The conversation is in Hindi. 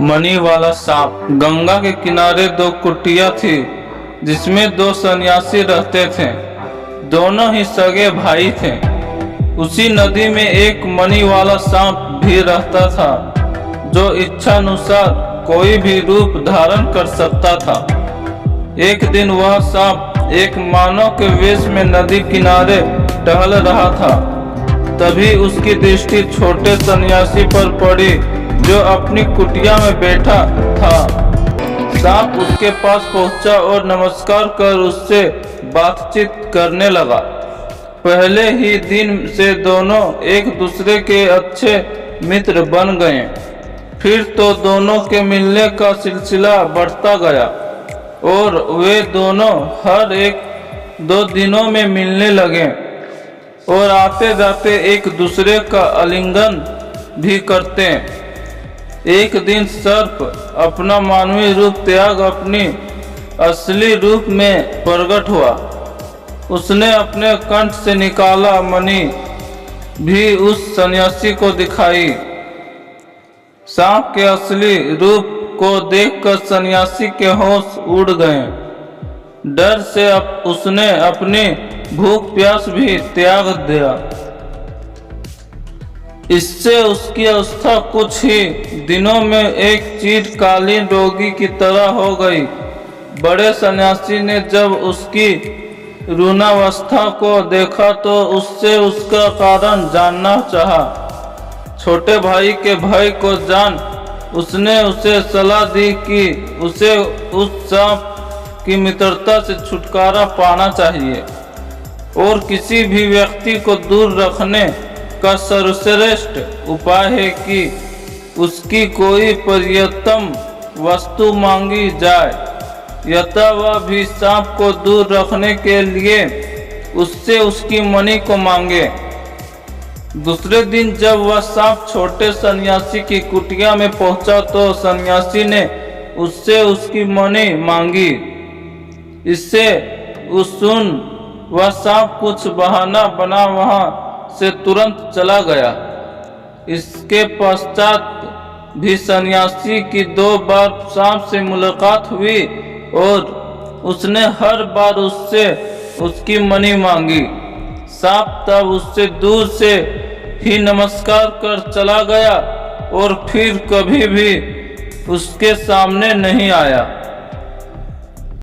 मणि वाला सांप। गंगा के किनारे दो कुटिया थी जिसमें दो सन्यासी रहते थे। दोनों ही सगे भाई थे। उसी नदी में एक मणि वाला सांप भी रहता था जो इच्छानुसार कोई भी रूप धारण कर सकता था। एक दिन वह सांप एक मानव के वेश में नदी किनारे टहल रहा था। तभी उसकी दृष्टि छोटे सन्यासी पर पड़ी जो अपनी कुटिया में बैठा था। सांप उसके पास पहुंचा और नमस्कार कर उससे बातचीत करने लगा। पहले ही दिन से दोनों एक दूसरे के अच्छे मित्र बन गए। फिर तो दोनों के मिलने का सिलसिला बढ़ता गया और वे दोनों हर एक दो दिनों में मिलने लगे और आते जाते एक दूसरे का आलिंगन भी करते। एक दिन सर्प अपना मानवीय रूप त्याग अपनी असली रूप में प्रकट हुआ। उसने अपने कंठ से निकाला मणि भी उस सन्यासी को दिखाई। सांप के असली रूप को देखकर सन्यासी के होश उड़ गए। डर से उसने अपनी भूख प्यास भी त्याग दिया। इससे उसकी अवस्था कुछ ही दिनों में एक चिरकालीन रोगी की तरह हो गई। बड़े सन्यासी ने जब उसकी रुग्णावस्था को देखा तो उससे उसका कारण जानना चाहा। छोटे भाई के भय को जान उसने उसे सलाह दी कि उसे उस सांप की मित्रता से छुटकारा पाना चाहिए और किसी भी व्यक्ति को दूर रखने का सर्वश्रेष्ठ उपाय है कि उसकी कोई प्रियतम वस्तु मांगी जाए, यथा वह भी सांप को दूर रखने के लिए उससे उसकी मणि को मांगे। दूसरे दिन जब वह सांप छोटे सन्यासी की कुटिया में पहुंचा तो सन्यासी ने उससे उसकी मणि मांगी। इससे सुन वह सांप कुछ बहाना बना वहां से तुरंत चला गया। इसके पश्चात भी सन्यासी की 2 बार सांप से मुलाकात हुई और उसने हर बार उससे उसकी मणि मांगी। सांप तब उससे दूर से ही नमस्कार कर चला गया और फिर कभी भी उसके सामने नहीं आया।